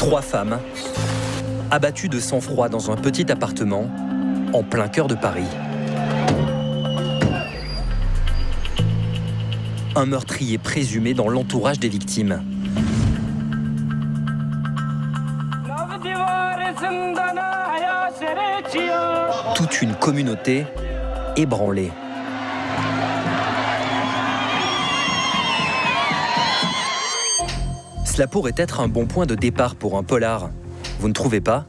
3 femmes, abattues de sang-froid dans un petit appartement, en plein cœur de Paris. Un meurtrier présumé dans l'entourage des victimes. Toute une communauté ébranlée. Cela pourrait être un bon point de départ pour un polar. Vous ne trouvez pas?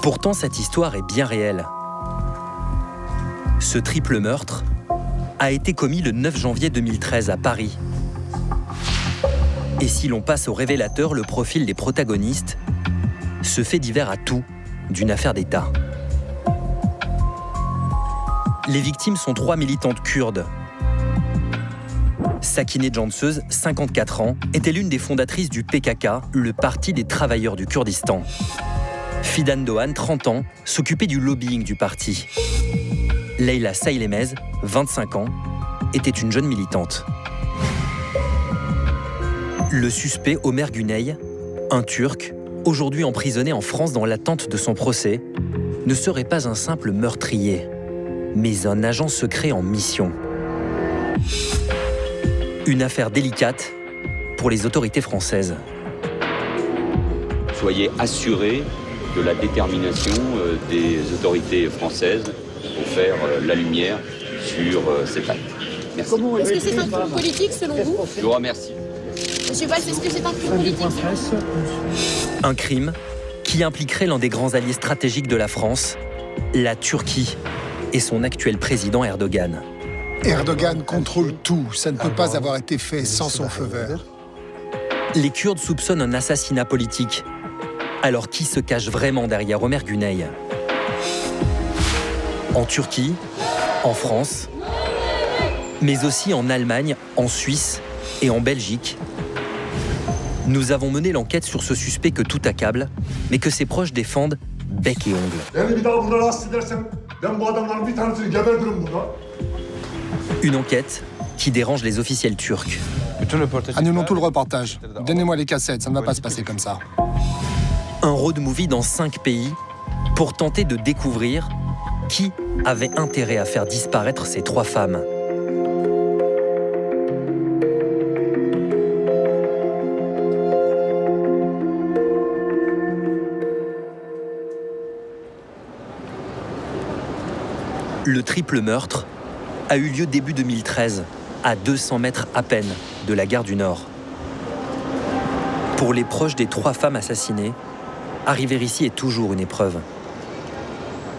Pourtant, cette histoire est bien réelle. Ce triple meurtre a été commis le 9 janvier 2013 à Paris. Et si l'on passe au révélateur le profil des protagonistes, ce fait divers a tout d'une affaire d'État. Les victimes sont 3 militantes kurdes. Sakineh Cansöz, 54 ans, était l'une des fondatrices du PKK, le Parti des travailleurs du Kurdistan. Fidan Doğan, 30 ans, s'occupait du lobbying du parti. Leyla Saylemez, 25 ans, était une jeune militante. Le suspect Ömer Güney, un Turc, aujourd'hui emprisonné en France dans l'attente de son procès, ne serait pas un simple meurtrier, mais un agent secret en mission. Une affaire délicate pour les autorités françaises. Soyez assurés de la détermination des autorités françaises pour faire la lumière sur cet acte. Merci. Est-ce que c'est un coup politique selon vous? Je vous remercie. Monsieur Valls, est-ce que c'est un coup politique selon vous? Un crime qui impliquerait l'un des grands alliés stratégiques de la France, la Turquie, et son actuel président Erdogan. Erdogan contrôle tout, ça ne peut pas avoir été fait sans son feu vert. Les Kurdes soupçonnent un assassinat politique. Alors qui se cache vraiment derrière Ömer Güney? En Turquie, en France, mais aussi en Allemagne, en Suisse et en Belgique. Nous avons mené l'enquête sur ce suspect que tout accable, mais que ses proches défendent bec et ongle. Une enquête qui dérange les officiels turcs. Annulons tout le reportage. Donnez-moi les cassettes, ça ne va pas se passer comme ça. Un road movie dans 5 pays pour tenter de découvrir qui avait intérêt à faire disparaître ces 3 femmes. Le triple meurtre a eu lieu début 2013, à 200 mètres à peine de la gare du Nord. Pour les proches des 3 femmes assassinées, arriver ici est toujours une épreuve.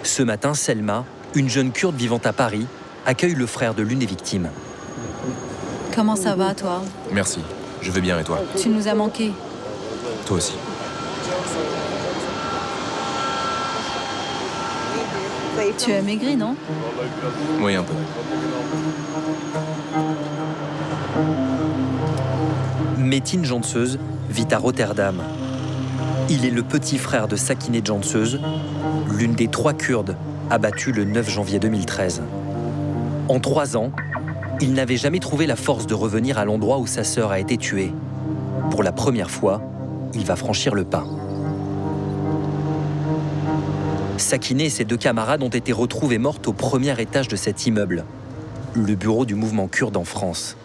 Ce matin, Selma, une jeune Kurde vivant à Paris, accueille le frère de l'une des victimes. Comment ça va, toi? Merci, je vais bien et toi? Tu nous as manqué. Toi aussi. Tu as maigri, non? Oui, un peu. Metin Cansöz vit à Rotterdam. Il est le petit frère de Sakineh Cansöz, l'une des 3 Kurdes abattues le 9 janvier 2013. En 3 ans, il n'avait jamais trouvé la force de revenir à l'endroit où sa sœur a été tuée. Pour la première fois, il va franchir le pas. Sakineh et ses 2 camarades ont été retrouvés mortes au premier étage de cet immeuble, le bureau du mouvement kurde en France.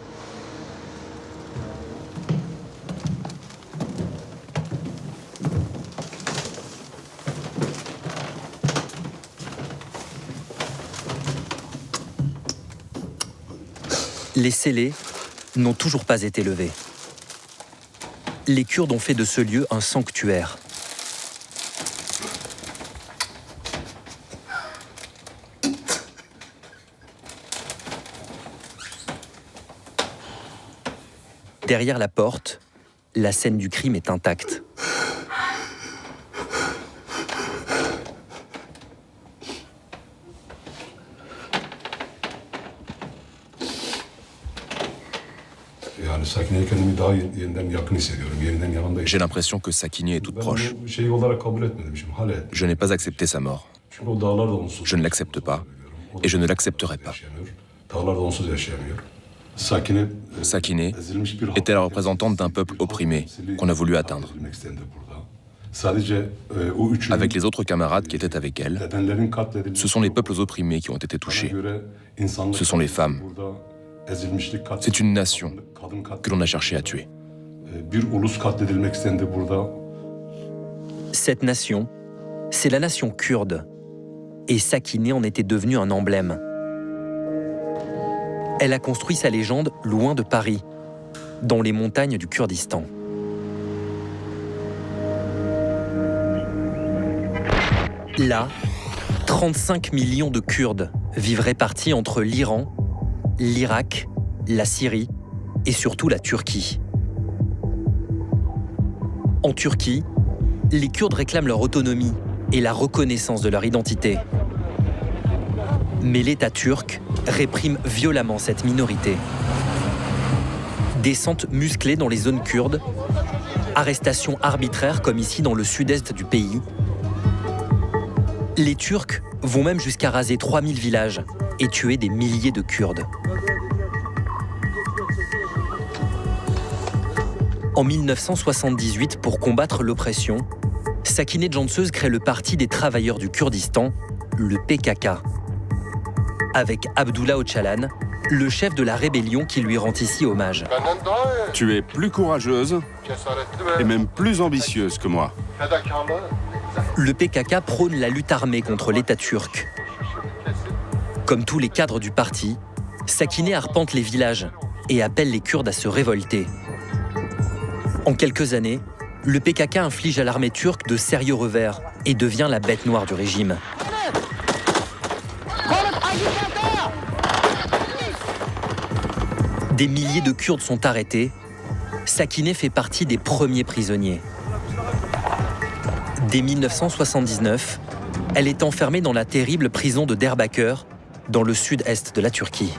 Les scellés n'ont toujours pas été levés. Les Kurdes ont fait de ce lieu un sanctuaire. Derrière la porte, la scène du crime est intacte. J'ai l'impression que Sakineh est toute proche. Je n'ai pas accepté sa mort. Je ne l'accepte pas et je ne l'accepterai pas. Sakineh était la représentante d'un peuple opprimé qu'on a voulu atteindre. Avec les autres camarades qui étaient avec elle, ce sont les peuples opprimés qui ont été touchés. Ce sont les femmes. C'est une nation que l'on a cherché à tuer. Cette nation, c'est la nation kurde. Et Sakineh en était devenue un emblème. Elle a construit sa légende loin de Paris, dans les montagnes du Kurdistan. Là, 35 millions de Kurdes vivent répartis entre l'Iran, l'Irak, la Syrie et surtout la Turquie. En Turquie, les Kurdes réclament leur autonomie et la reconnaissance de leur identité. Mais l'État turc réprime violemment cette minorité. Descente musclée dans les zones kurdes, arrestations arbitraires comme ici dans le sud-est du pays. Les Turcs vont même jusqu'à raser 3000 villages et tuer des milliers de Kurdes. En 1978, pour combattre l'oppression, Sakineh Jantsöz crée le Parti des travailleurs du Kurdistan, le PKK. Avec Abdullah Öcalan, le chef de la rébellion qui lui rend ici hommage. Tu es plus courageuse et même plus ambitieuse que moi. Le PKK prône la lutte armée contre l'État turc. Comme tous les cadres du parti, Sakineh arpente les villages et appelle les Kurdes à se révolter. En quelques années, le PKK inflige à l'armée turque de sérieux revers et devient la bête noire du régime. Des milliers de Kurdes sont arrêtés. Sakineh fait partie des premiers prisonniers. Dès 1979, elle est enfermée dans la terrible prison de Diyarbakır, dans le sud-est de la Turquie.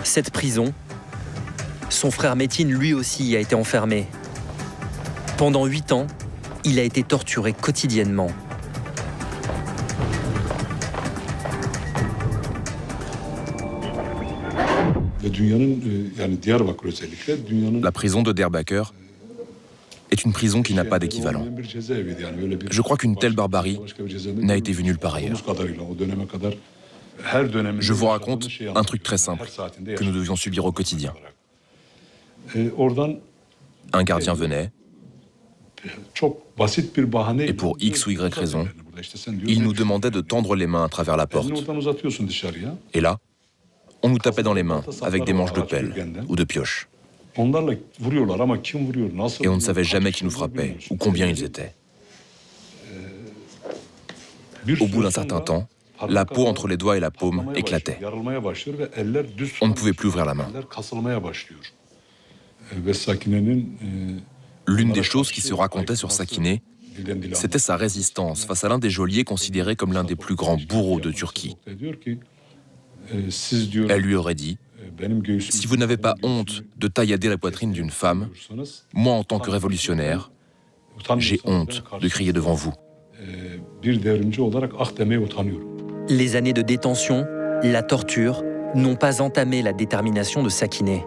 Cette prison, son frère Metin lui aussi y a été enfermé. Pendant 8 ans, il a été torturé quotidiennement. La prison de Diyarbakır est une prison qui n'a pas d'équivalent. Je crois qu'une telle barbarie n'a été vue nulle part ailleurs. Je vous raconte un truc très simple que nous devions subir au quotidien. Un gardien venait, et pour X ou Y raison, il nous demandait de tendre les mains à travers la porte. Et là, on nous tapait dans les mains avec des manches de pelle ou de pioche. Et on ne savait jamais qui nous frappait ou combien ils étaient. Au bout d'un certain temps, la peau entre les doigts et la paume éclatait. On ne pouvait plus ouvrir la main. L'une des choses qui se racontait sur Sakineh, c'était sa résistance face à l'un des geôliers considéré comme l'un des plus grands bourreaux de Turquie. Elle lui aurait dit « Si vous n'avez pas honte de taillader la poitrine d'une femme, moi en tant que révolutionnaire, j'ai honte de crier devant vous. » Les années de détention, la torture, n'ont pas entamé la détermination de Sakineh.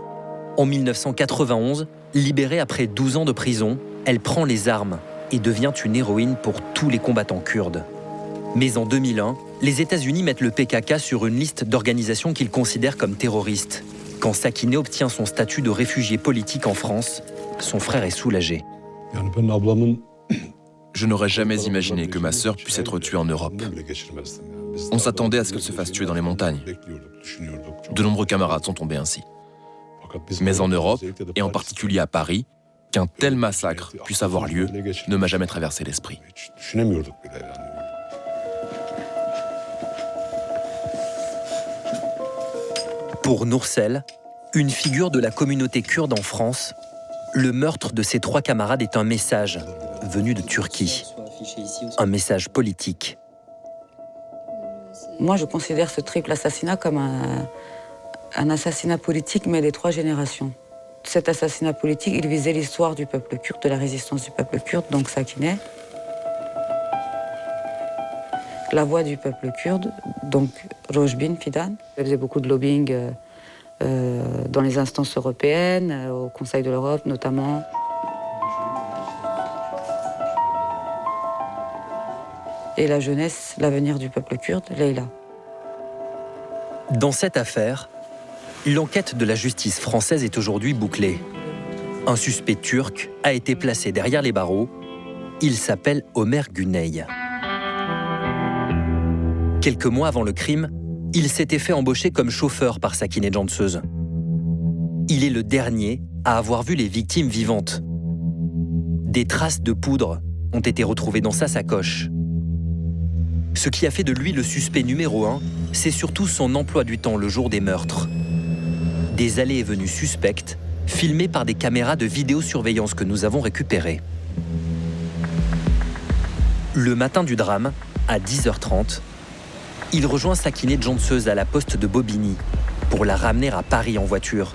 En 1991, libérée après 12 ans de prison, elle prend les armes et devient une héroïne pour tous les combattants kurdes. Mais en 2001, les États-Unis mettent le PKK sur une liste d'organisations qu'ils considèrent comme terroristes. Quand Sakineh obtient son statut de réfugié politique en France, son frère est soulagé. Je n'aurais jamais imaginé que ma sœur puisse être tuée en Europe. On s'attendait à ce qu'elle se fasse tuer dans les montagnes. De nombreux camarades sont tombés ainsi. Mais en Europe, et en particulier à Paris, qu'un tel massacre puisse avoir lieu ne m'a jamais traversé l'esprit. Pour Nursel, une figure de la communauté kurde en France, le meurtre de ses 3 camarades est un message venu de Turquie, un message politique. Moi, je considère ce triple assassinat comme un assassinat politique, mais des 3 générations. Cet assassinat politique, il visait l'histoire du peuple kurde, de la résistance du peuple kurde, donc Sakineh. la voix du peuple kurde, donc Rojbin Fidan. Elle faisait beaucoup de lobbying dans les instances européennes, au Conseil de l'Europe notamment. Et la jeunesse, l'avenir du peuple kurde, Leyla. Dans cette affaire, l'enquête de la justice française est aujourd'hui bouclée. Un suspect turc a été placé derrière les barreaux. Il s'appelle Ömer Güney. Quelques mois avant le crime, il s'était fait embaucher comme chauffeur par Sakine Canseuz. Il est le dernier à avoir vu les victimes vivantes. Des traces de poudre ont été retrouvées dans sa sacoche. Ce qui a fait de lui le suspect numéro 1, c'est surtout son emploi du temps le jour des meurtres. Des allées et venues suspectes, filmées par des caméras de vidéosurveillance que nous avons récupérées. Le matin du drame, à 10h30, il rejoint Sakine Canseuz à la poste de Bobigny pour la ramener à Paris en voiture.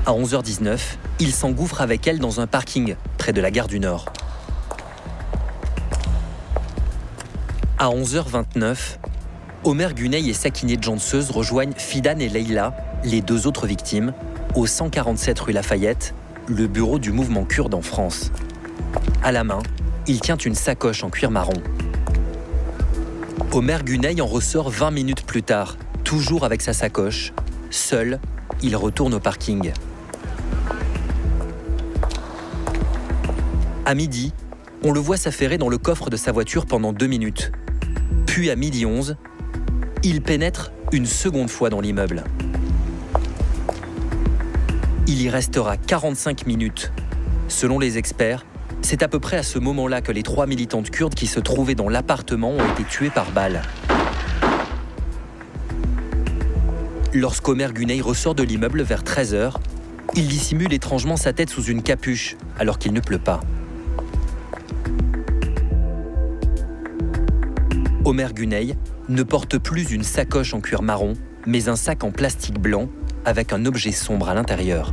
À 11h19, il s'engouffre avec elle dans un parking près de la gare du Nord. À 11h29, Ömer Güney et Sakine Canseuz rejoignent Fidan et Leyla, les deux autres victimes, au 147 rue Lafayette, le bureau du mouvement kurde en France. À la main, il tient une sacoche en cuir marron. Ömer Güney en ressort 20 minutes plus tard, toujours avec sa sacoche. Seul, il retourne au parking. À midi, on le voit s'affairer dans le coffre de sa voiture pendant 2 minutes. Puis à 12h11, il pénètre une seconde fois dans l'immeuble. Il y restera 45 minutes. Selon les experts, c'est à peu près à ce moment-là que les 3 militantes kurdes qui se trouvaient dans l'appartement ont été tuées par balle. Lorsqu'Ömer Güney ressort de l'immeuble vers 13h, il dissimule étrangement sa tête sous une capuche alors qu'il ne pleut pas. Ömer Güney ne porte plus une sacoche en cuir marron, mais un sac en plastique blanc avec un objet sombre à l'intérieur.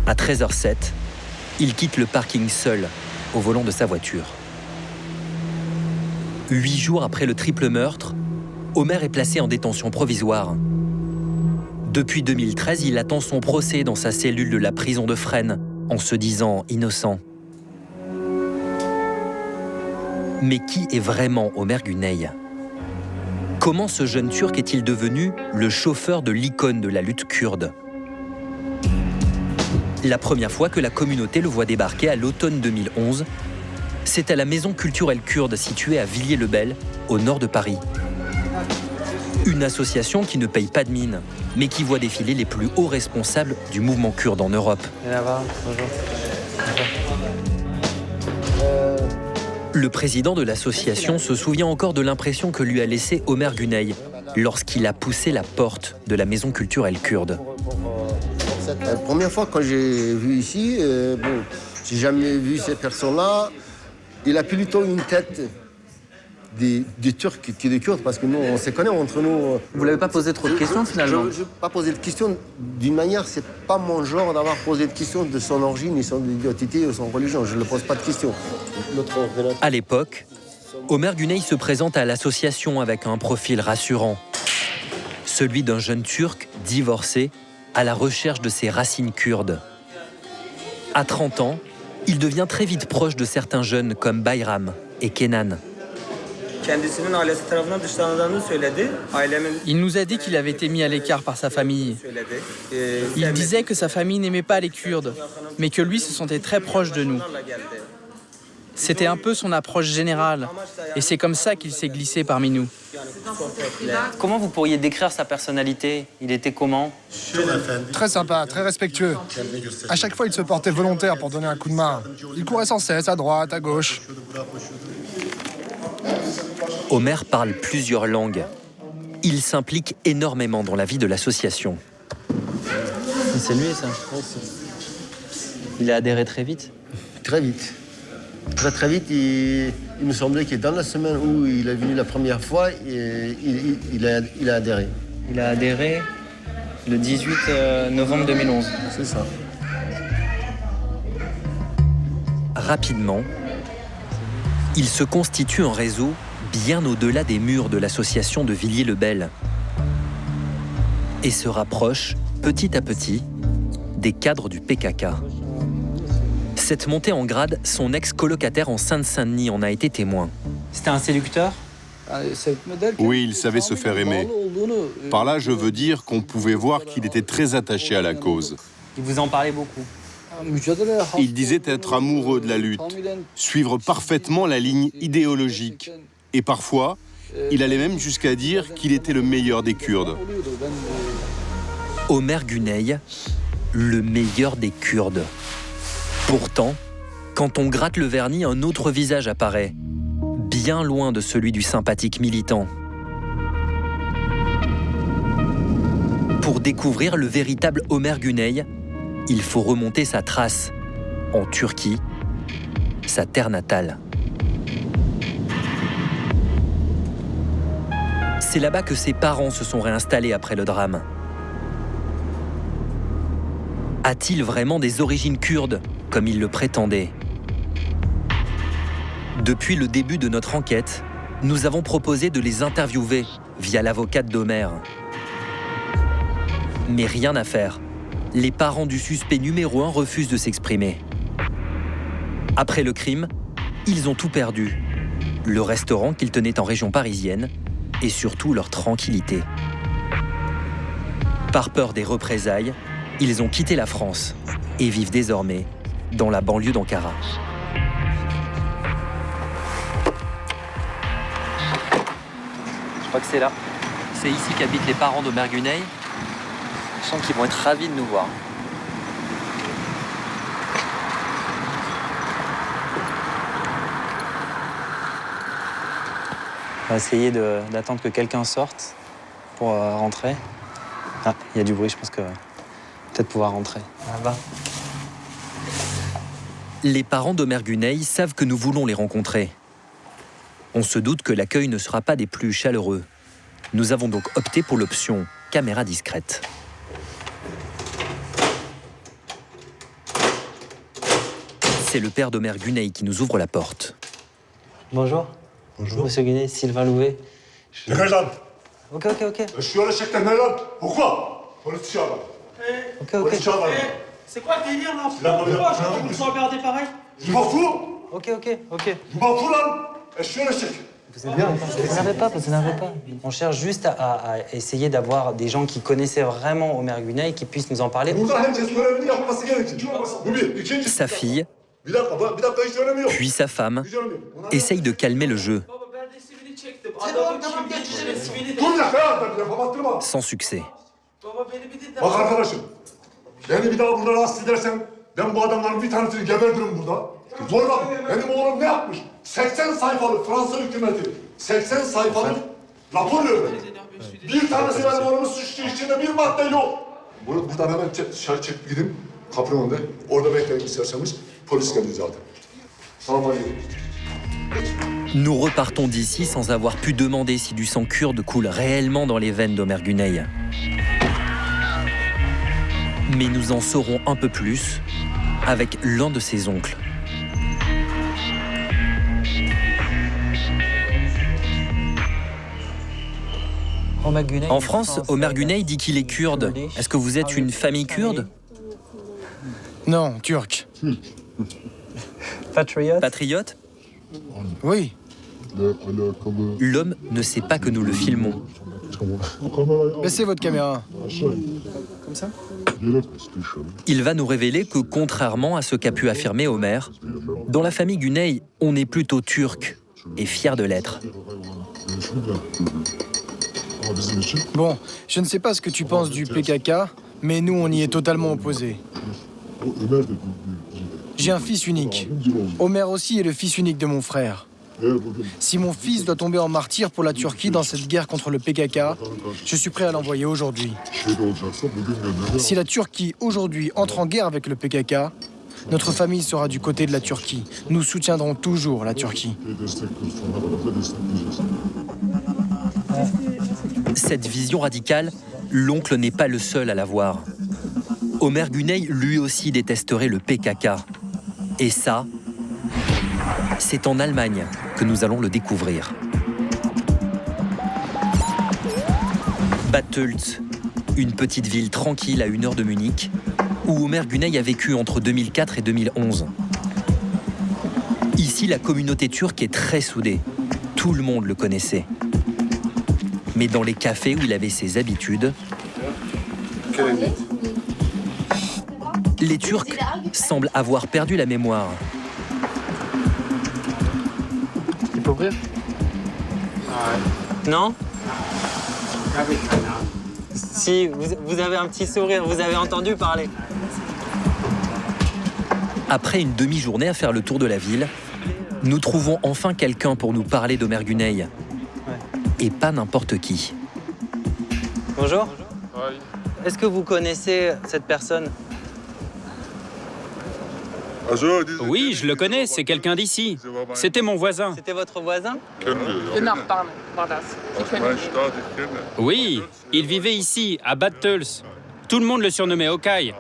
À 13h07, il quitte le parking seul, au volant de sa voiture. 8 jours après le triple meurtre, Ömer est placé en détention provisoire. Depuis 2013, il attend son procès dans sa cellule de la prison de Fresnes, en se disant innocent. Mais qui est vraiment Ömer Güney ? Comment ce jeune Turc est-il devenu le chauffeur de l'icône de la lutte kurde ? La première fois que la communauté le voit débarquer à l'automne 2011, c'est à la maison culturelle kurde située à Villiers-le-Bel, au nord de Paris. Une association qui ne paye pas de mine, mais qui voit défiler les plus hauts responsables du mouvement kurde en Europe. Le président de l'association se souvient encore de l'impression que lui a laissée Ömer Güney lorsqu'il a poussé la porte de la maison culturelle kurde. La première fois quand j'ai vu ici, j'ai jamais vu ces personnes-là. Il a plutôt une tête des Turcs que des Kurdes, parce que nous, on se connaît entre nous. Vous l'avez pas posé trop de questions finalement ? Je n'ai pas posé de questions. D'une manière, c'est pas mon genre d'avoir posé de questions de son origine, ni son identité ou son religion. Je ne pose pas de questions. À l'époque, Ömer Güney se présente à l'association avec un profil rassurant. Celui d'un jeune Turc divorcé à la recherche de ses racines kurdes. À 30 ans, il devient très vite proche de certains jeunes comme Bayram et Kenan. Il nous a dit qu'il avait été mis à l'écart par sa famille. Il disait que sa famille n'aimait pas les Kurdes, mais que lui se sentait très proche de nous. C'était un peu son approche générale, et c'est comme ça qu'il s'est glissé parmi nous. Comment vous pourriez décrire sa personnalité ? Il était comment ? Très sympa, très respectueux. À chaque fois, il se portait volontaire pour donner un coup de main. Il courait sans cesse, à droite, à gauche. Ömer parle plusieurs langues. Il s'implique énormément dans la vie de l'association. C'est lui, ça ? Il a adhéré très vite ? Très vite. Très vite, il me semblait que dans la semaine où il est venu la première fois, il a adhéré. Il a adhéré le 18 novembre 2011. C'est ça. Rapidement, Il se constitue un réseau bien au-delà des murs de l'association de Villiers-le-Bel et se rapproche petit à petit des cadres du PKK. Cette montée en grade, son ex-colocataire en Seine-Saint-Denis en a été témoin. C'était un séducteur? Oui, il savait se faire aimer. Par là, je veux dire qu'on pouvait voir qu'il était très attaché à la cause. Il vous en parlait beaucoup. Il disait être amoureux de la lutte, suivre parfaitement la ligne idéologique. Et parfois, il allait même jusqu'à dire qu'il était le meilleur des Kurdes. Omer Güney, le meilleur des Kurdes. Pourtant, quand on gratte le vernis, un autre visage apparaît, bien loin de celui du sympathique militant. Pour découvrir le véritable Omer Güney, il faut remonter sa trace en Turquie, sa terre natale. C'est là-bas que ses parents se sont réinstallés après le drame. A-t-il vraiment des origines kurdes, comme il le prétendait? Depuis le début de notre enquête, nous avons proposé de les interviewer via l'avocate d'Omer. Mais rien à faire. Les parents du suspect numéro 1 refusent de s'exprimer. Après le crime, ils ont tout perdu. Le restaurant qu'ils tenaient en région parisienne et surtout leur tranquillité. Par peur des représailles, ils ont quitté la France et vivent désormais dans la banlieue d'Ankara. Je crois que c'est là. C'est ici qu'habitent les parents d'Omer Güney. Je sens qu'ils vont être ravis de nous voir. On va essayer d'attendre que quelqu'un sorte pour rentrer. Ah, il y a du bruit, je pense que peut-être pouvoir rentrer. Là-bas. Les parents d'Omer Güney savent que nous voulons les rencontrer. On se doute que l'accueil ne sera pas des plus chaleureux. Nous avons donc opté pour l'option caméra discrète. C'est le père d'Omer Güney qui nous ouvre la porte. Bonjour. Bonjour. Monsieur Güney, Sylvain Louvet. Dégage là. Ok. Je suis allé chez Canada. Pourquoi? Politicien là. Ok. Politicien là. C'est quoi le délire là? Pourquoi je me regardé pareil? Je m'en fous. Ok. Je m'en fous là. Et je suis allé chez. Vous n'avez pas. On cherche juste à essayer d'avoir des gens qui connaissaient vraiment Omer Güney, qui puissent nous en parler. Sa fille, puis sa femme, essayent de calmer le jeu. Sans succès. Bak arkadaşım, beni bir daha burada rahatsız edersen ben bu adamların bir tanesini gebertirim burada. Sonra benim oğlum ne yapmış? 80 sayfalık Fransa hükümeti, 80 sayfalık rapor veriyor. Bir tanesi benim oğlumu suçlu, içinde bir madde yok. Buradan hemen dışarı çekip gidin, kapının önünde. Orada bekleyin isterseniz, polis gelir zaten. Tamam hadi. Nous repartons d'ici sans avoir pu demander si du sang kurde coule réellement dans les veines d'Omer Güney. Mais nous en saurons un peu plus avec l'un de ses oncles. En France, Omer Güney dit qu'il est kurde. Est-ce que vous êtes une famille kurde? Non, turc. Patriote? Oui. L'homme ne sait pas que nous le filmons. Baissez votre caméra. Comme ça? Il va nous révéler que, contrairement à ce qu'a pu affirmer Omer, dans la famille Güney, on est plutôt turc et fier de l'être. Bon, je ne sais pas ce que tu penses du PKK, mais nous, on y est totalement opposés. J'ai un fils unique. Omer aussi est le fils unique de mon frère. Si mon fils doit tomber en martyr pour la Turquie dans cette guerre contre le PKK, je suis prêt à l'envoyer aujourd'hui. Si la Turquie, aujourd'hui, entre en guerre avec le PKK, notre famille sera du côté de la Turquie. Nous soutiendrons toujours la Turquie. Cette vision radicale, l'oncle n'est pas le seul à l'avoir. Omer Güney, lui aussi, détesterait le PKK. Et ça, C'est en Allemagne que nous allons le découvrir. Bad Tölz, une petite ville tranquille à 1 heure de Munich, où Omer Güney a vécu entre 2004 et 2011. Ici, la communauté turque est très soudée. Tout le monde le connaissait. Mais dans les cafés où il avait ses habitudes, les Turcs semblent avoir perdu la mémoire. Tu peux ouvrir? Non? Si, vous avez un petit sourire, vous avez entendu parler. Après une demi-journée à faire le tour de la ville, nous trouvons enfin quelqu'un pour nous parler d'Omer Güney. Et pas n'importe qui. Bonjour. Est-ce que vous connaissez cette personne? Oui, je le connais, c'est quelqu'un d'ici. C'était mon voisin. C'était votre voisin? Oui, il vivait ici, à Bad Tölz. Tout le monde le surnommait Okay.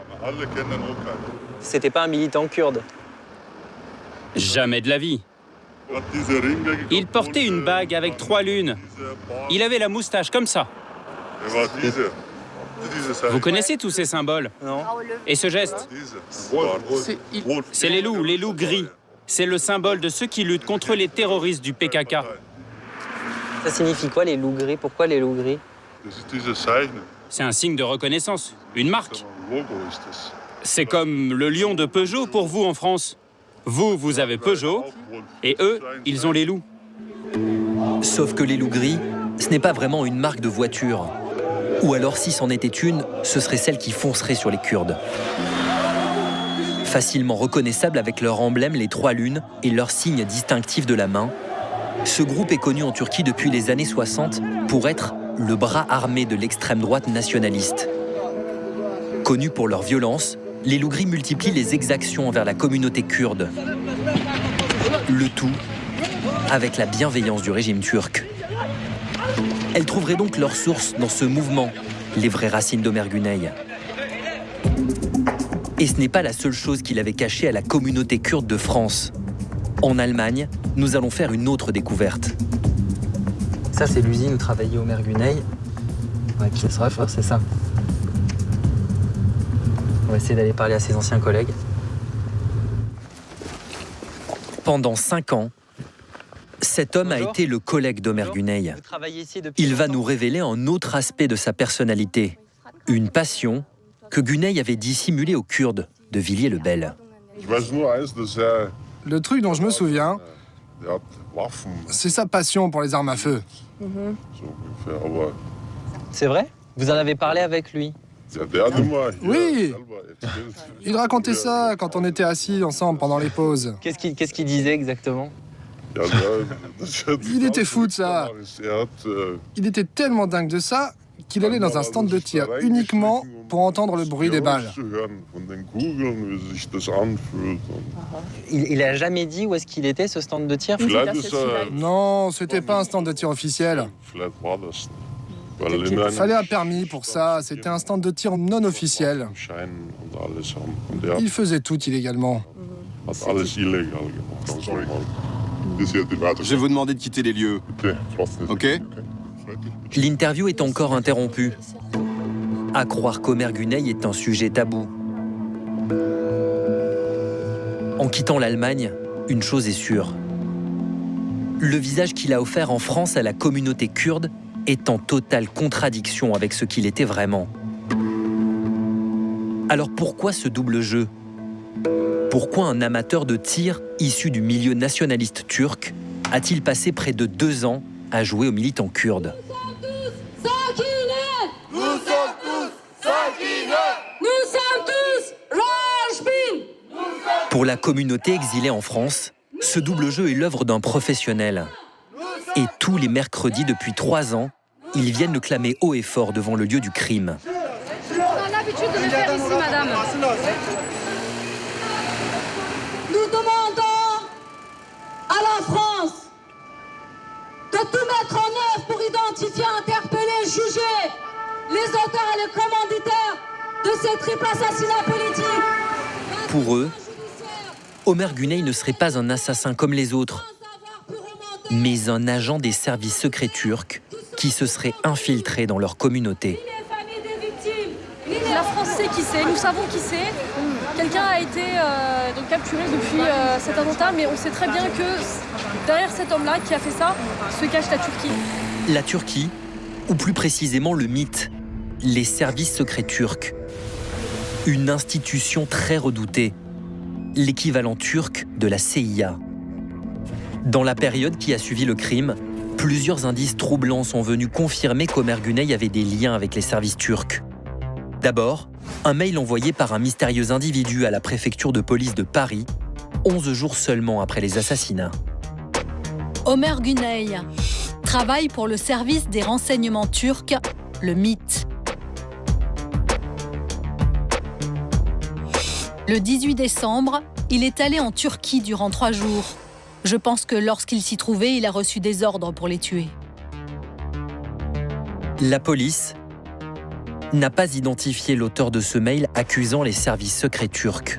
C'était pas un militant kurde? Jamais de la vie. Il portait une bague avec 3 lunes. Il avait la moustache comme ça. Vous connaissez tous ces symboles? Non. Et ce geste? C'est les loups gris. C'est le symbole de ceux qui luttent contre les terroristes du PKK. Ça signifie quoi, les loups gris? Pourquoi les loups gris? C'est un signe de reconnaissance, une marque. C'est comme le lion de Peugeot pour vous en France. Vous avez Peugeot, et eux, ils ont les loups. Sauf que les loups gris, ce n'est pas vraiment une marque de voiture. Ou alors, si c'en était une, ce serait celle qui foncerait sur les Kurdes. Facilement reconnaissables avec leur emblème, les 3 lunes, et leur signe distinctif de la main, ce groupe est connu en Turquie depuis les années 60 pour être le bras armé de l'extrême droite nationaliste. Connus pour leur violence, les loups gris multiplient les exactions envers la communauté kurde. Le tout avec la bienveillance du régime turc. Elles trouveraient donc leur source dans ce mouvement, les vraies racines d'Omer Güney. Et ce n'est pas la seule chose qu'il avait cachée à la communauté kurde de France. En Allemagne, nous allons faire une autre découverte. Ça, c'est l'usine où travaillait Omer Güney. Ouais, qui se refaire, c'est ça. On va essayer d'aller parler à ses anciens collègues. Pendant 5 ans, cet homme a été le collègue d'Omer Güney. Il va nous révéler un autre aspect de sa personnalité, une passion que Güney avait dissimulée aux Kurdes de Villiers-le-Bel. Le truc dont je me souviens, c'est sa passion pour les armes à feu. C'est vrai? Vous en avez parlé avec lui? Oui. Il racontait ça quand on était assis ensemble pendant les pauses. Qu'est-ce qu'il disait exactement? Il était fou de ça. Il était tellement dingue de ça qu'il allait dans un stand de tir uniquement pour entendre le bruit des balles. Il a jamais dit où est-ce qu'il était, ce stand de tir? Non, c'était pas un stand de tir officiel. Il fallait un permis pour ça, c'était un stand de tir non officiel. Il faisait tout illégalement. Je vais vous demander de quitter les lieux. Ok? L'interview est encore interrompue. À croire qu'Omer Güney est un sujet tabou. En quittant l'Allemagne, une chose est sûre. Le visage qu'il a offert en France à la communauté kurde est en totale contradiction avec ce qu'il était vraiment. Alors pourquoi ce double jeu? Pourquoi un amateur de tir issu du milieu nationaliste turc a-t-il passé près de 2 ans à jouer aux militants kurdes? Pour la communauté exilée en France, ce double jeu est l'œuvre d'un professionnel. Et tous les mercredis depuis 3 ans, ils viennent le clamer haut et fort devant le lieu du crime. On a l'habitude de le faire ici, madame. Nous demandons à la France de tout mettre en œuvre pour identifier, interpeller, juger les auteurs et les commanditaires de ces triples assassinats politiques. Pour eux, Omer Güney ne serait pas un assassin comme les autres, mais un agent des services secrets turcs qui se serait infiltré dans leur communauté. La France sait qui c'est, nous savons qui c'est. Quelqu'un a été donc capturé depuis cet attentat, mais on sait très bien que derrière cet homme-là qui a fait ça se cache la Turquie. La Turquie, ou plus précisément le MIT, les services secrets turcs. Une institution très redoutée, l'équivalent turc de la CIA. Dans la période qui a suivi le crime, plusieurs indices troublants sont venus confirmer qu'Omer Güney avait des liens avec les services turcs. D'abord, un mail envoyé par un mystérieux individu à la préfecture de police de Paris, 11 jours seulement après les assassinats. Omer Güney travaille pour le service des renseignements turcs, le MIT. Le 18 décembre, il est allé en Turquie durant 3 jours. Je pense que lorsqu'il s'y trouvait, il a reçu des ordres pour les tuer. La police n'a pas identifié l'auteur de ce mail accusant les services secrets turcs.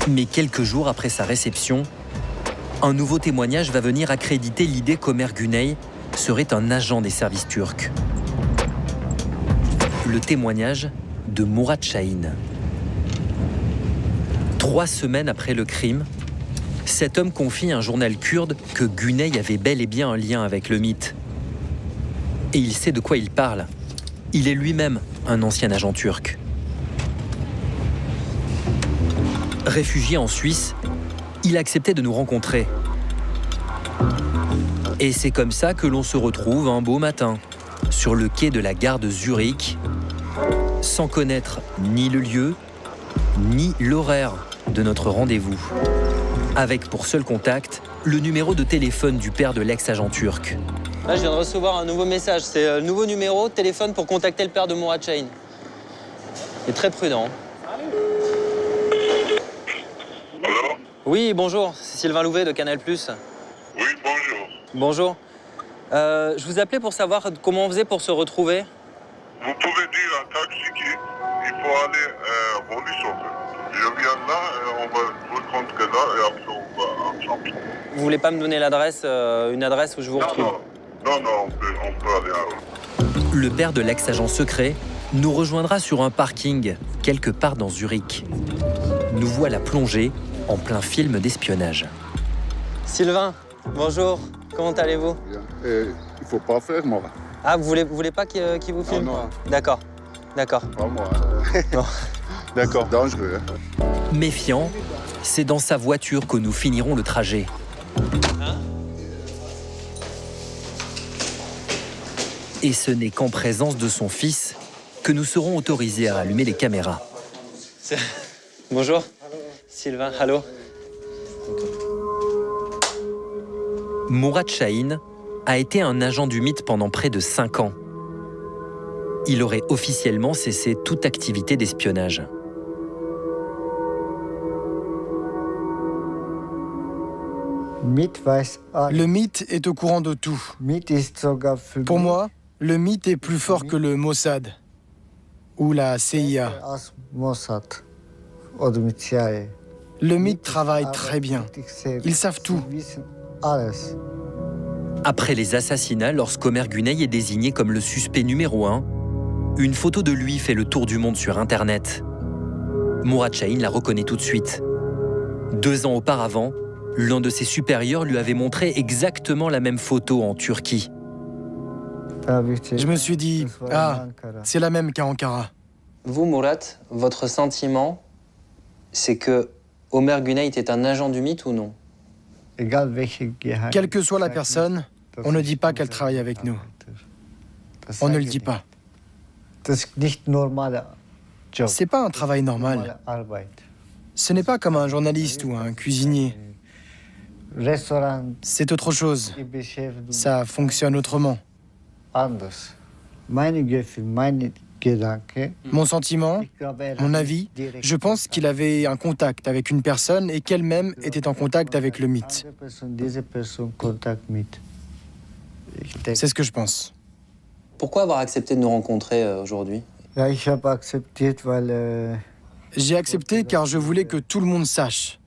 Mais quelques jours après sa réception, un nouveau témoignage va venir accréditer l'idée qu'Omer Güney serait un agent des services turcs. Le témoignage de Murat Şahin. 3 semaines après le crime, cet homme confie à un journal kurde que Güney avait bel et bien un lien avec le MIT. Et il sait de quoi il parle. Il est lui-même un ancien agent turc. Réfugié en Suisse, il acceptait de nous rencontrer. Et c'est comme ça que l'on se retrouve un beau matin, sur le quai de la gare de Zurich, sans connaître ni le lieu, ni l'horaire de notre rendez-vous. Avec pour seul contact, le numéro de téléphone du père de l'ex-agent turc. Là, je viens de recevoir un nouveau message. C'est le nouveau numéro de téléphone pour contacter le père de Murat Şahin. Il est très prudent. Alors? Oui, bonjour. C'est Sylvain Louvet de Canal+. Oui, bonjour. Bonjour. Je vous appelais pour savoir comment on faisait pour se retrouver. Vous pouvez dire à taxi qu'il faut aller Rolis, en fait. Je viens là, on va se rencontrer là et après on va ensemble. Vous voulez pas me donner l'adresse, une adresse où je vous retrouve? Non, on peut aller à... Le père de l'ex-agent secret nous rejoindra sur un parking, quelque part dans Zurich. Nous voilà plongés en plein film d'espionnage. Sylvain, bonjour. Comment allez-vous? Il faut pas faire, moi. Ah, vous voulez pas qu'il vous filme? Non. D'accord. Pas moi. Non. D'accord. Dangereux. Méfiant, c'est dans sa voiture que nous finirons le trajet. Et ce n'est qu'en présence de son fils que nous serons autorisés à allumer les caméras. Bonjour. Sylvain, allô. Murat Şahin a été un agent du MIT pendant près de 5 ans. Il aurait officiellement cessé toute activité d'espionnage. Le MIT est au courant de tout. Pour moi, le MIT est plus fort que le Mossad ou la CIA. Le MIT travaille très bien. Ils savent tout. Après les assassinats, lorsqu'Omer Güney est désigné comme le suspect numéro 1, une photo de lui fait le tour du monde sur Internet. Murat Şahin la reconnaît tout de suite. 2 ans auparavant, l'un de ses supérieurs lui avait montré exactement la même photo en Turquie. Je me suis dit, c'est la même qu'à Ankara. Vous, Murat, votre sentiment, c'est que Omer Güney était un agent du MIT ou non? Quelle que soit la personne, on ne dit pas qu'elle travaille avec nous. On ne le dit pas. C'est pas un travail normal. Ce n'est pas comme un journaliste ou un cuisinier. C'est autre chose. Ça fonctionne autrement. Mon sentiment, mon avis, je pense qu'il avait un contact avec une personne et qu'elle-même était en contact avec le MIT. C'est ce que je pense. Pourquoi avoir accepté de nous rencontrer aujourd'hui? J'ai accepté car je voulais que tout le monde sache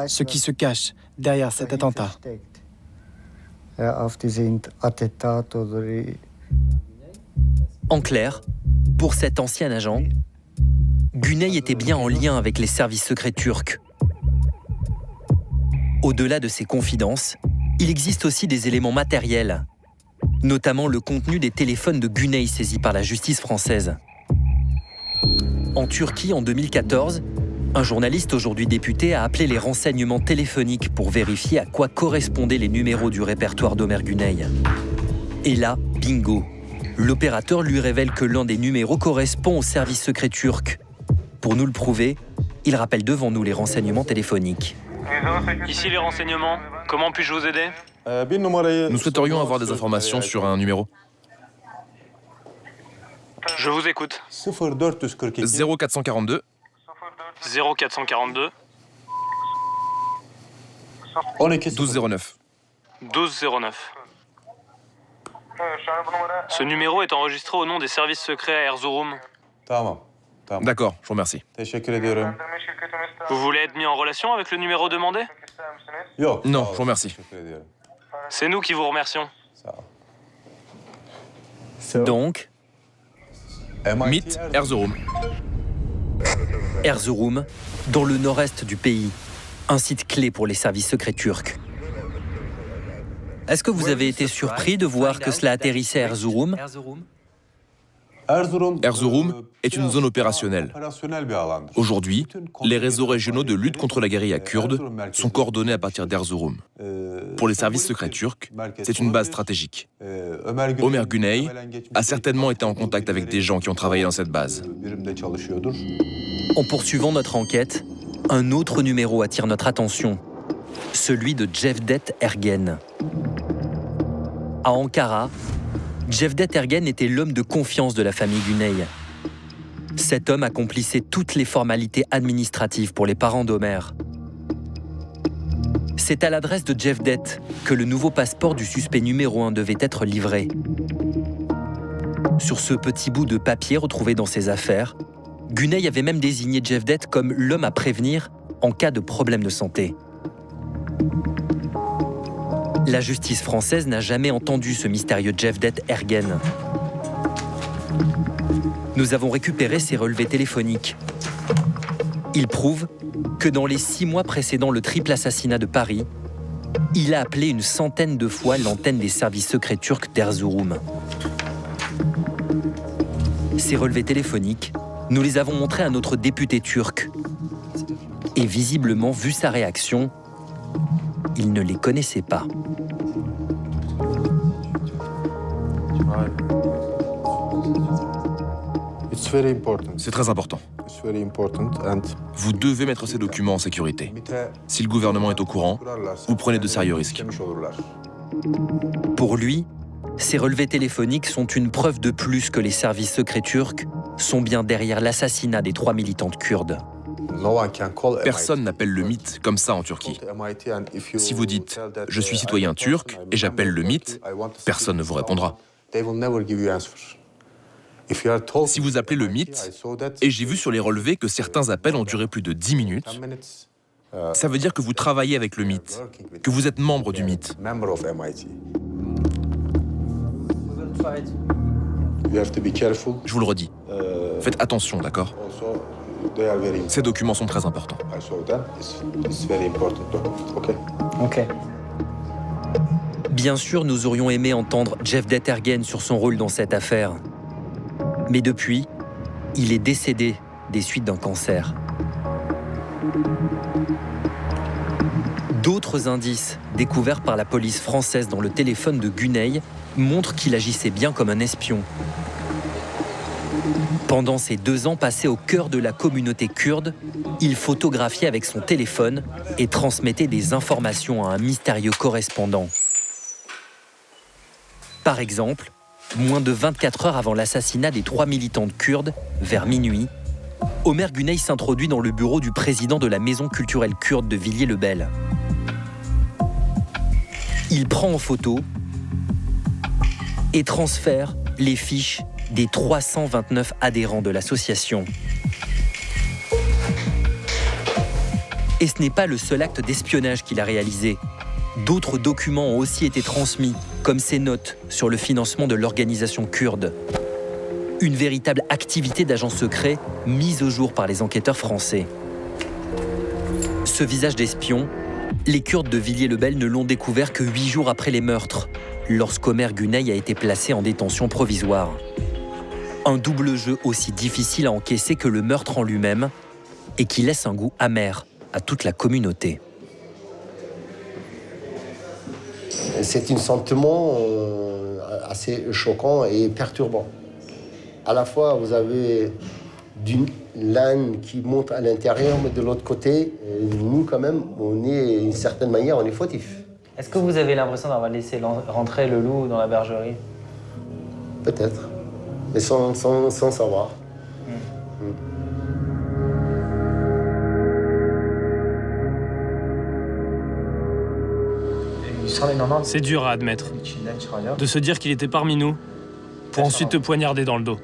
ce qui se cache derrière cet attentat. En clair, pour cet ancien agent, Güney était bien en lien avec les services secrets turcs. Au-delà de ces confidences, il existe aussi des éléments matériels, notamment le contenu des téléphones de Güney saisis par la justice française. En Turquie, en 2014, un journaliste aujourd'hui député a appelé les renseignements téléphoniques pour vérifier à quoi correspondaient les numéros du répertoire d'Ömer Güney. Et là, bingo, l'opérateur lui révèle que l'un des numéros correspond au service secret turc. Pour nous le prouver, il rappelle devant nous les renseignements téléphoniques. Ici les renseignements, comment puis-je vous aider? Nous souhaiterions avoir des informations sur un numéro. Je vous écoute. 0442 0442 1209. 1209. Ce numéro est enregistré au nom des services secrets à Erzurum. D'accord, je vous remercie. Vous voulez être mis en relation avec le numéro demandé? Non, je vous remercie. C'est nous qui vous remercions. Donc, MIT, Erzurum. Erzurum, dans le nord-est du pays, un site clé pour les services secrets turcs. Est-ce que vous avez été surpris de voir que cela atterrissait à Erzurum? Erzurum est une zone opérationnelle. Aujourd'hui, les réseaux régionaux de lutte contre la guérilla kurde sont coordonnés à partir d'Erzurum. Pour les services secrets turcs, c'est une base stratégique. Ömer Güney a certainement été en contact avec des gens qui ont travaillé dans cette base. En poursuivant notre enquête, un autre numéro attire notre attention, celui de Cevdet Ergen. À Ankara, Cevdet Ergen était l'homme de confiance de la famille Güney. Cet homme accomplissait toutes les formalités administratives pour les parents d'Ömer. C'est à l'adresse de Cevdet que le nouveau passeport du suspect numéro 1 devait être livré. Sur ce petit bout de papier retrouvé dans ses affaires, Güney avait même désigné Cevdet comme l'homme à prévenir en cas de problème de santé. La justice française n'a jamais entendu ce mystérieux Cevdet Ergen. Nous avons récupéré ses relevés téléphoniques. Ils prouvent que dans les 6 mois précédant le triple assassinat de Paris, il a appelé une centaine de fois l'antenne des services secrets turcs d'Erzurum. Ces relevés téléphoniques, nous les avons montrés à notre député turc. Et visiblement, vu sa réaction, il ne les connaissait pas. C'est très important. Vous devez mettre ces documents en sécurité. Si le gouvernement est au courant, vous prenez de sérieux risques. Pour lui, ces relevés téléphoniques sont une preuve de plus que les services secrets turcs sont bien derrière l'assassinat des 3 militantes kurdes. Personne n'appelle le MIT comme ça en Turquie. Si vous dites « je suis citoyen turc et j'appelle le MIT », personne ne vous répondra. Si vous appelez le MIT, et j'ai vu sur les relevés que certains appels ont duré plus de 10 minutes, ça veut dire que vous travaillez avec le MIT, que vous êtes membre du MIT. Je vous le redis, faites attention, d'accord? Ces documents sont très importants. Bien sûr, nous aurions aimé entendre Cevdet Ergen sur son rôle dans cette affaire. Mais depuis, il est décédé des suites d'un cancer. D'autres indices découverts par la police française dans le téléphone de Güney montrent qu'il agissait bien comme un espion. Pendant ces 2 ans passés au cœur de la communauté kurde, il photographiait avec son téléphone et transmettait des informations à un mystérieux correspondant. Par exemple, moins de 24 heures avant l'assassinat des 3 militantes kurdes, vers minuit, Ömer Güney s'introduit dans le bureau du président de la maison culturelle kurde de Villiers-le-Bel. Il prend en photo et transfère les fiches des 329 adhérents de l'association. Et ce n'est pas le seul acte d'espionnage qu'il a réalisé. D'autres documents ont aussi été transmis, comme ses notes sur le financement de l'organisation kurde. Une véritable activité d'agent secret mise au jour par les enquêteurs français. Ce visage d'espion, les Kurdes de Villiers-le-Bel ne l'ont découvert que 8 jours après les meurtres, lorsqu'Omer Güney a été placé en détention provisoire. Un double jeu aussi difficile à encaisser que le meurtre en lui-même et qui laisse un goût amer à toute la communauté. C'est un sentiment assez choquant et perturbant. À la fois, vous avez d'une l'âne qui monte à l'intérieur, mais de l'autre côté, nous, quand même, on est, d'une certaine manière, on est fautif. Est-ce que vous avez l'impression d'avoir laissé rentrer le loup dans la bergerie? Peut-être, mais sans savoir. C'est dur à admettre. De se dire qu'il était parmi nous, pour ensuite te poignarder dans le dos.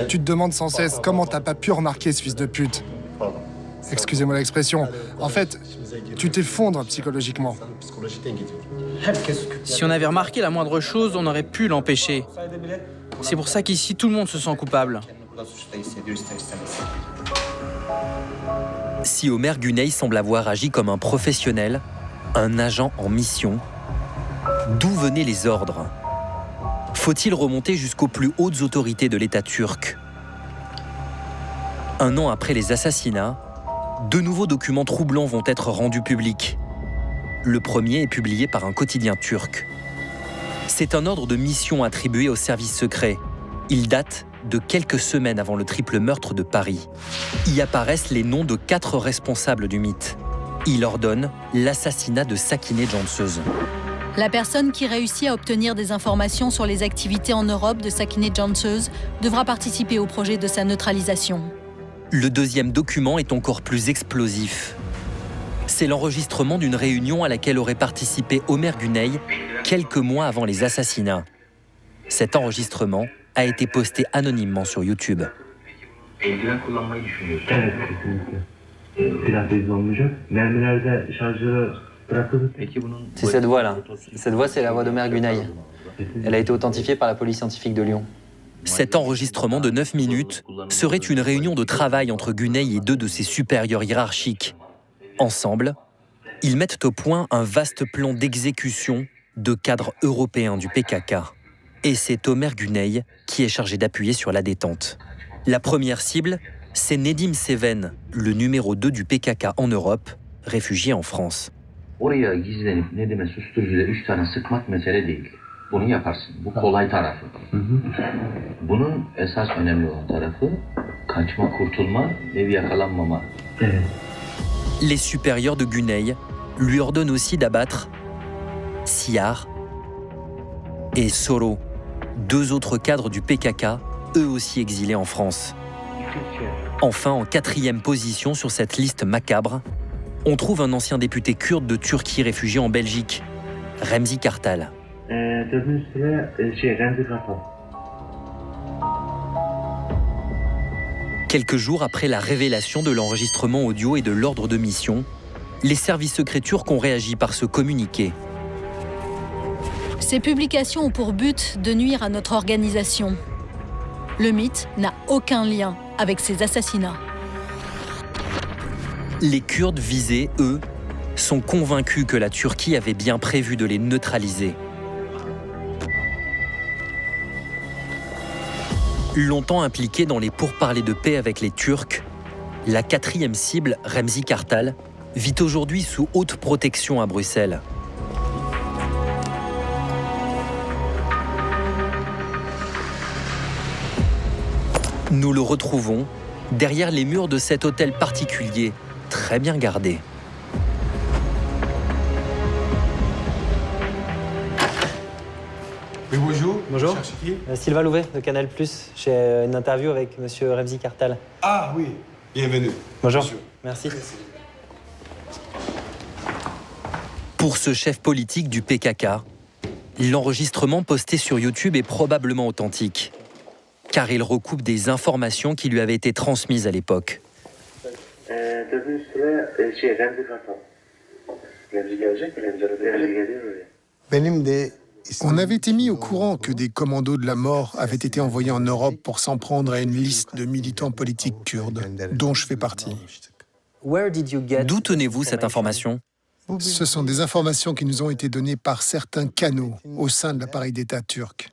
Tu te demandes sans cesse comment t'as pas pu remarquer ce fils de pute. Excusez-moi l'expression. En fait, tu t'effondres psychologiquement. Si on avait remarqué la moindre chose, on aurait pu l'empêcher. C'est pour ça qu'ici, tout le monde se sent coupable. Si Omer Güney semble avoir agi comme un professionnel, un agent en mission, d'où venaient les ordres? Faut-il remonter jusqu'aux plus hautes autorités de l'État turc? Un an après les assassinats, de nouveaux documents troublants vont être rendus publics. Le premier est publié par un quotidien turc. C'est un ordre de mission attribué au service secret. Il date de quelques semaines avant le triple meurtre de Paris. Y apparaissent les noms de 4 responsables du mythe. Il ordonne l'assassinat de Sakineh Cansöz. La personne qui réussit à obtenir des informations sur les activités en Europe de Sakineh Cansöz devra participer au projet de sa neutralisation. Le deuxième document est encore plus explosif. C'est l'enregistrement d'une réunion à laquelle aurait participé Omer Güney quelques mois avant les assassinats. Cet enregistrement a été posté anonymement sur YouTube. C'est cette voix-là. Cette voix, c'est la voix d'Omer Güney. Elle a été authentifiée par la police scientifique de Lyon. Cet enregistrement de 9 minutes serait une réunion de travail entre Güney et 2 de ses supérieurs hiérarchiques. Ensemble, ils mettent au point un vaste plan d'exécution de cadres européens du PKK. Et c'est Omer Güney qui est chargé d'appuyer sur la détente. La première cible, c'est Nedim Seven, le numéro 2 du PKK en Europe, réfugié en France. Oraya gizlenip Nedim'e susturucuyla 3 tane sıkmak mesele değil. Bunu yaparsın. Bu kolay tarafı. Bunun esas önemli olan tarafı kaçma, kurtulma ve yakalanmama. Les supérieurs de Güney lui ordonnent aussi d'abattre Siyar et Soro, 2 autres cadres du PKK, eux aussi exilés en France. Enfin, en 4e position sur cette liste macabre, on trouve un ancien député kurde de Turquie réfugié en Belgique, Remzi Kartal. Quelques jours après la révélation de l'enregistrement audio et de l'ordre de mission, les services secrets turcs ont réagi par ce communiqué. Ces publications ont pour but de nuire à notre organisation. Le mythe n'a aucun lien avec ces assassinats. Les Kurdes visés, eux, sont convaincus que la Turquie avait bien prévu de les neutraliser. Longtemps impliqué dans les pourparlers de paix avec les Turcs, la 4e cible, Remzi Kartal, vit aujourd'hui sous haute protection à Bruxelles. Nous le retrouvons derrière les murs de cet hôtel particulier, très bien gardé. Oui, bonjour. Bonjour. Sylvain Louvet de Canal+. J'ai une interview avec monsieur Remzi Kartal. Ah oui, bienvenue. Bonjour. Monsieur. Merci. Pour ce chef politique du PKK, l'enregistrement posté sur YouTube est probablement authentique, car il recoupe des informations qui lui avaient été transmises à l'époque. On avait été mis au courant que des commandos de la mort avaient été envoyés en Europe pour s'en prendre à une liste de militants politiques kurdes, dont je fais partie. D'où tenez-vous cette information? Ce sont des informations qui nous ont été données par certains canaux au sein de l'appareil d'État turc.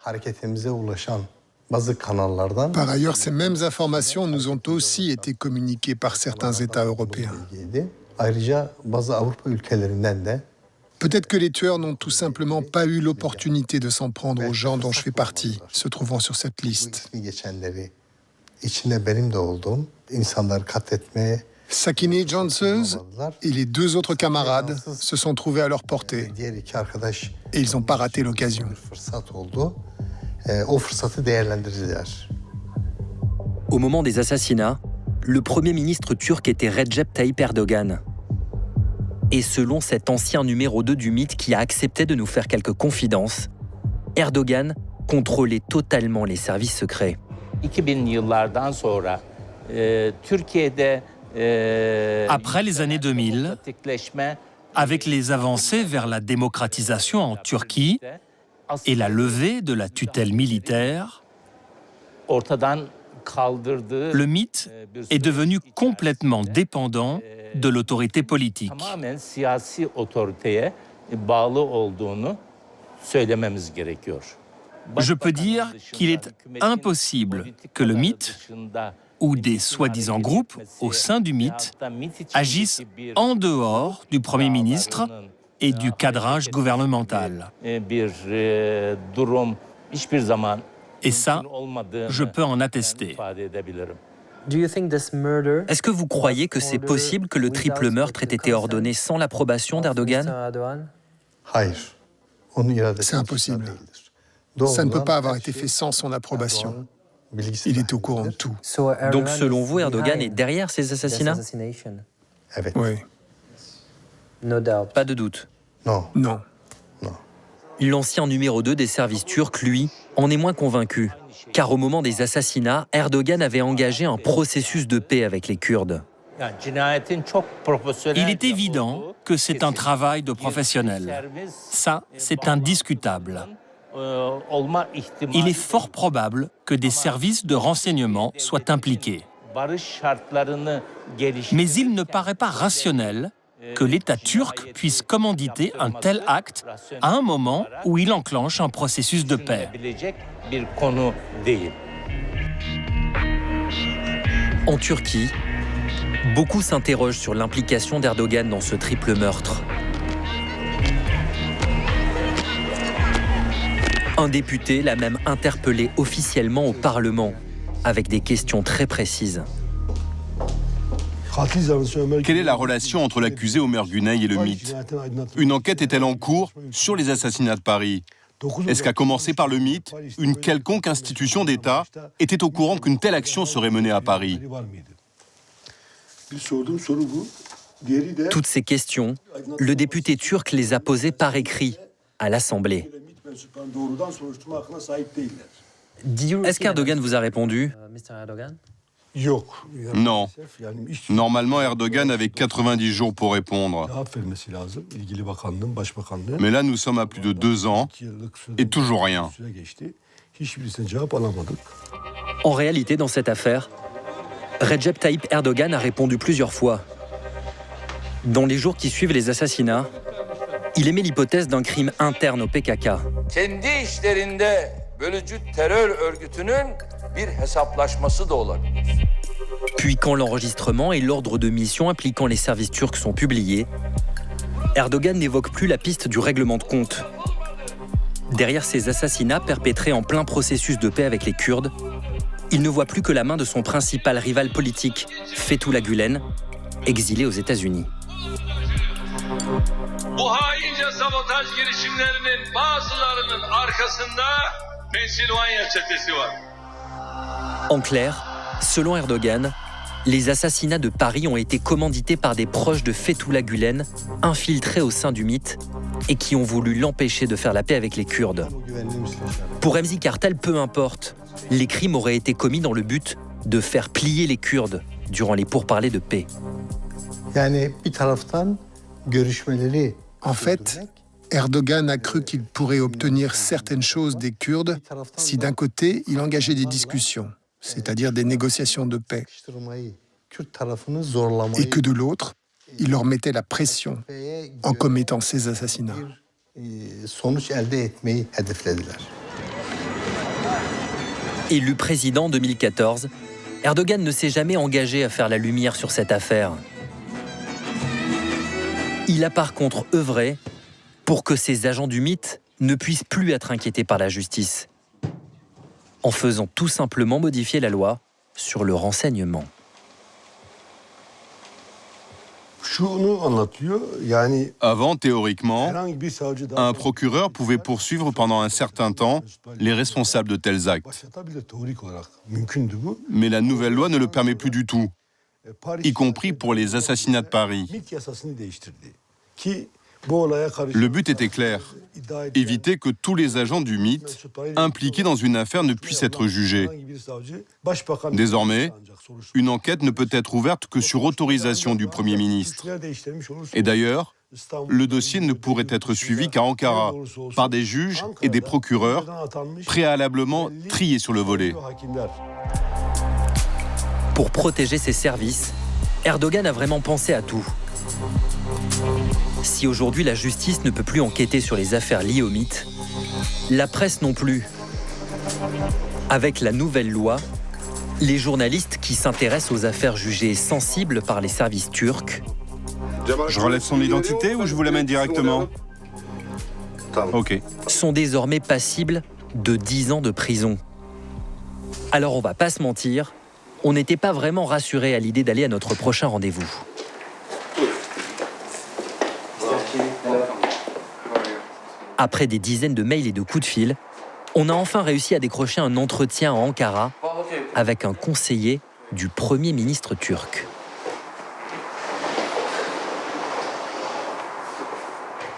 Par ailleurs, ces mêmes informations nous ont aussi été communiquées par certains États européens. Peut-être que les tueurs n'ont tout simplement pas eu l'opportunité de s'en prendre aux gens dont je fais partie, se trouvant sur cette liste. Sakineh Cansöz et les deux autres camarades se sont trouvés à leur portée et ils n'ont pas raté l'occasion. Au moment des assassinats, le Premier ministre turc était Recep Tayyip Erdogan. Et selon cet ancien numéro 2 du Mythe qui a accepté de nous faire quelques confidences, Erdogan contrôlait totalement les services secrets. 2000 yıllardan sonra Türkiye'de Après les années 2000, avec les avancées vers la démocratisation en Turquie et la levée de la tutelle militaire, le mythe est devenu complètement dépendant de l'autorité politique. Je peux dire qu'il est impossible que le mythe ou des soi-disant groupes au sein du mythe agissent en dehors du Premier ministre et du cadrage gouvernemental. Et ça, je peux en attester. Est-ce que vous croyez que c'est possible que le triple meurtre ait été ordonné sans l'approbation d'Erdogan? C'est impossible. Ça ne peut pas avoir été fait sans son approbation. Il est au courant de tout. Donc selon vous, Erdogan est derrière ces assassinats? Oui. Pas de doute. Non. L'ancien numéro 2 des services turcs, lui, en est moins convaincu. Car au moment des assassinats, Erdogan avait engagé un processus de paix avec les Kurdes. Il est évident que c'est un travail de professionnel. Ça, c'est indiscutable. Il est fort probable que des services de renseignement soient impliqués. Mais il ne paraît pas rationnel que l'État turc puisse commanditer un tel acte à un moment où il enclenche un processus de paix. En Turquie, beaucoup s'interrogent sur l'implication d'Erdogan dans ce triple meurtre. Un député l'a même interpellé officiellement au Parlement, avec des questions très précises. Quelle est la relation entre l'accusé Omer Güney et le mythe? Une enquête est-elle en cours sur les assassinats de Paris? Est-ce qu'à commencer par le mythe, une quelconque institution d'État était au courant qu'une telle action serait menée à Paris? Toutes ces questions, le député turc les a posées par écrit à l'Assemblée. Est-ce qu'Erdogan vous a répondu? Non. Normalement, Erdogan avait 90 jours pour répondre. Mais là, nous sommes à plus de 2 ans et toujours rien. En réalité, dans cette affaire, Recep Tayyip Erdogan a répondu plusieurs fois. Dans les jours qui suivent les assassinats, il émet l'hypothèse d'un crime interne au PKK. Kendi işlerinde bölücü terör örgütünün bir hesaplaşması da olabilir. Puis quand l'enregistrement et l'ordre de mission impliquant les services turcs sont publiés, Erdogan n'évoque plus la piste du règlement de compte. Derrière ces assassinats perpétrés en plein processus de paix avec les Kurdes, il ne voit plus que la main de son principal rival politique, Fethullah Gülen, exilé aux États-Unis. Bu haince sabotaj girişimlerinin bazılarının arkasında Pensilvanya çetesi var. En clair, selon Erdogan, les assassinats de Paris ont été commandités par des proches de Fethullah Gülen, infiltrés au sein du mythe, et qui ont voulu l'empêcher de faire la paix avec les Kurdes. Pour Remzi Kartal, peu importe, les crimes auraient été commis dans le but de faire plier les Kurdes durant les pourparlers de paix. En fait, Erdogan a cru qu'il pourrait obtenir certaines choses des Kurdes si d'un côté, il engageait des discussions, c'est-à-dire des négociations de paix, et que de l'autre, il leur mettait la pression en commettant ces assassinats. Élu président en 2014, Erdogan ne s'est jamais engagé à faire la lumière sur cette affaire. Il a par contre œuvré pour que ces agents du MIT ne puissent plus être inquiétés par la justice, en faisant tout simplement modifier la loi sur le renseignement. Avant, théoriquement, un procureur pouvait poursuivre pendant un certain temps les responsables de tels actes. Mais la nouvelle loi ne le permet plus du tout, y compris pour les assassinats de Paris. Le but était clair, éviter que tous les agents du MIT impliqués dans une affaire ne puissent être jugés. Désormais, une enquête ne peut être ouverte que sur autorisation du Premier ministre. Et d'ailleurs, le dossier ne pourrait être suivi qu'à Ankara, par des juges et des procureurs préalablement triés sur le volet. Pour protéger ses services, Erdogan a vraiment pensé à tout. Si aujourd'hui la justice ne peut plus enquêter sur les affaires liées au mythe, la presse non plus. Avec la nouvelle loi, les journalistes qui s'intéressent aux affaires jugées sensibles par les services turcs... Je relève son identité ou je vous l'amène directement? Ok. ...sont désormais passibles de 10 ans de prison. Alors on va pas se mentir, on n'était pas vraiment rassurés à l'idée d'aller à notre prochain rendez-vous. Après des dizaines de mails et de coups de fil, on a enfin réussi à décrocher un entretien à Ankara avec un conseiller du Premier ministre turc.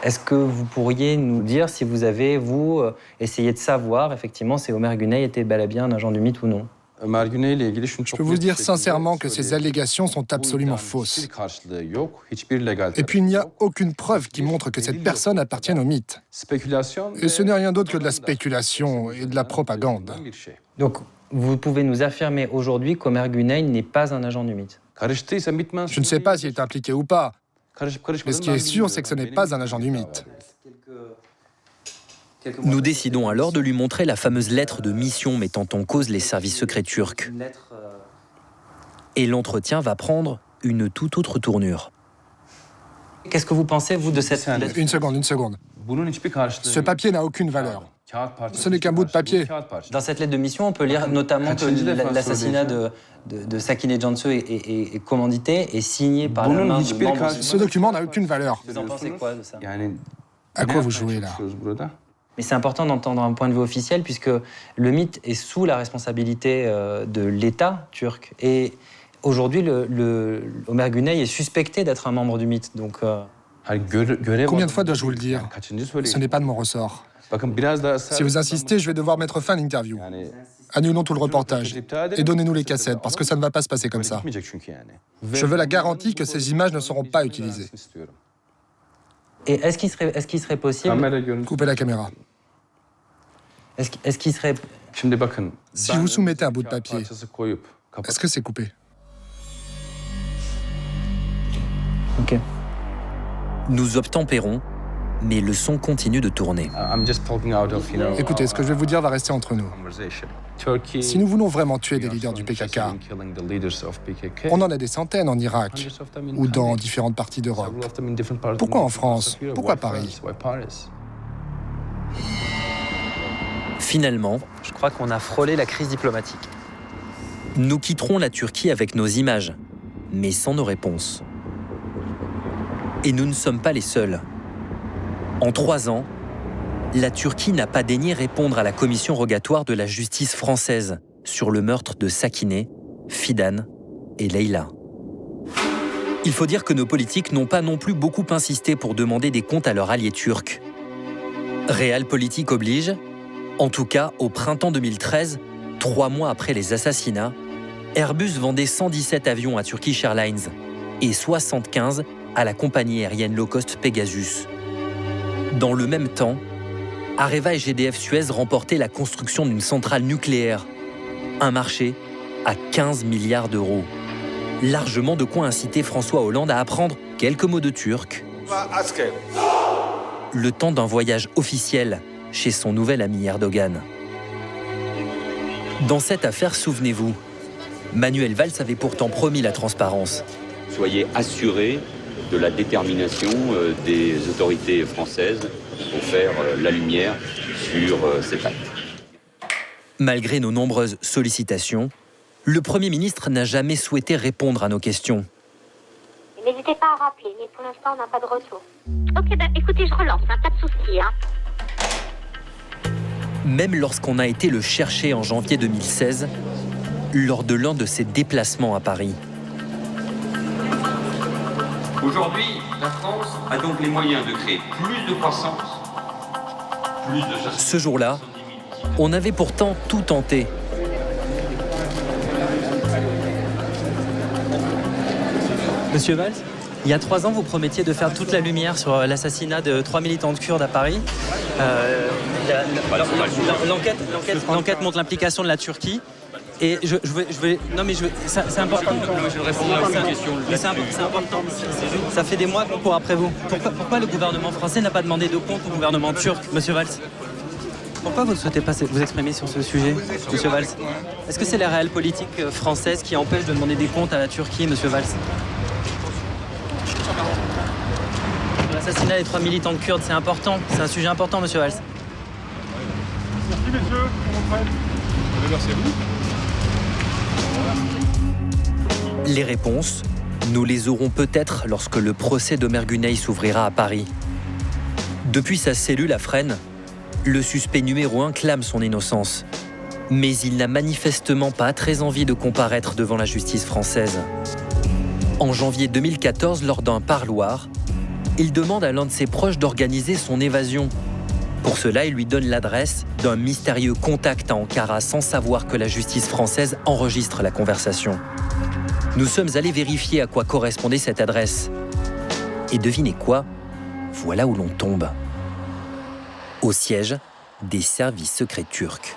Est-ce que vous pourriez nous dire si vous avez, vous, essayé de savoir, effectivement, si Ömer Güney était bel et bien un agent du MIT ou non? Je peux vous dire sincèrement que ces allégations sont absolument fausses. Et puis il n'y a aucune preuve qui montre que cette personne appartient au mythe. Et ce n'est rien d'autre que de la spéculation et de la propagande. Donc, vous pouvez nous affirmer aujourd'hui qu'Ömer Güney n'est pas un agent du mythe? Je ne sais pas s'il est impliqué ou pas. Mais ce qui est sûr, c'est que ce n'est pas un agent du mythe. Nous décidons alors de lui montrer la fameuse lettre de mission mettant en cause les services secrets turcs. Et l'entretien va prendre une toute autre tournure. Qu'est-ce que vous pensez, vous, de cette lettre? Une seconde. Ce papier n'a aucune valeur. Ce n'est qu'un bout de papier. Dans cette lettre de mission, on peut lire notamment que l'assassinat de Sakine Cansu est commandité et signé par la main de membres... Ce document n'a aucune valeur. Vous en pensez quoi de ça? À quoi vous jouez là? Mais c'est important d'entendre un point de vue officiel puisque le mythe est sous la responsabilité de l'État turc. Et aujourd'hui, Ömer Güney est suspecté d'être un membre du mythe. Donc, combien de fois dois-je vous le dire? Ce n'est pas de mon ressort. Si vous insistez, je vais devoir mettre fin à l'interview. Annulons tout le reportage et donnez-nous les cassettes parce que ça ne va pas se passer comme ça. Je veux la garantie que ces images ne seront pas utilisées. Et est-ce qu'il serait possible... Coupez la caméra. Est-ce qu'il serait... Si je vous soumettez un bout de papier, est-ce que c'est coupé? Ok. Nous obtempérons, mais le son continue de tourner. Écoutez, ce que je vais vous dire va rester entre nous. Si nous voulons vraiment tuer des leaders du PKK, on en a des centaines en Irak ou dans différentes parties d'Europe. Pourquoi en France? Pourquoi Paris? Finalement, je crois qu'on a frôlé la crise diplomatique. Nous quitterons la Turquie avec nos images, mais sans nos réponses. Et nous ne sommes pas les seuls. En 3 ans, la Turquie n'a pas daigné répondre à la commission rogatoire de la justice française sur le meurtre de Sakine, Fidan et Leyla. Il faut dire que nos politiques n'ont pas non plus beaucoup insisté pour demander des comptes à leurs alliés turcs. Realpolitik oblige, en tout cas au printemps 2013, 3 mois après les assassinats, Airbus vendait 117 avions à Turkish Airlines, et 75 à la compagnie aérienne low-cost Pegasus. Dans le même temps, Areva et GDF Suez remportaient la construction d'une centrale nucléaire, un marché à 15 milliards d'euros. Largement de quoi inciter François Hollande à apprendre quelques mots de turc, le temps d'un voyage officiel chez son nouvel ami Erdogan. Dans cette affaire, souvenez-vous, Manuel Valls avait pourtant promis la transparence. Soyez assurés de la détermination des autorités françaises pour faire la lumière sur cet acte. Malgré nos nombreuses sollicitations, le Premier ministre n'a jamais souhaité répondre à nos questions. N'hésitez pas à rappeler, mais pour l'instant, on n'a pas de retour. Ok, écoutez, je relance, pas de souci. Même lorsqu'on a été le chercher en janvier 2016, lors de l'un de ses déplacements à Paris. Aujourd'hui, la France a donc les moyens de créer plus de croissance, plus de... Ce jour-là, on avait pourtant tout tenté. Monsieur Valls, il y a 3 ans, vous promettiez de faire toute la lumière sur l'assassinat de 3 militantes kurdes à Paris. L'enquête montre l'implication de la Turquie. Et c'est important. Je répondrai à votre question. C'est important. Ça fait des mois qu'on court après vous. Pourquoi le gouvernement français n'a pas demandé de compte au gouvernement turc, monsieur Valls? Pourquoi vous ne souhaitez pas vous exprimer sur ce sujet, monsieur Valls? Est-ce que c'est la réelle politique française qui empêche de demander des comptes à la Turquie, monsieur Valls? L'assassinat des 3 militantes kurdes, c'est important. C'est un sujet important, monsieur Valls. Merci, messieurs. Merci à vous. Les réponses, nous les aurons peut-être lorsque le procès d'Omer Güney s'ouvrira à Paris. Depuis sa cellule à Fresnes, le suspect numéro 1 clame son innocence. Mais il n'a manifestement pas très envie de comparaître devant la justice française. En janvier 2014, lors d'un parloir, il demande à l'un de ses proches d'organiser son évasion. Pour cela, il lui donne l'adresse d'un mystérieux contact à Ankara sans savoir que la justice française enregistre la conversation. Nous sommes allés vérifier à quoi correspondait cette adresse. Et devinez quoi? Voilà où l'on tombe. Au siège des services secrets turcs.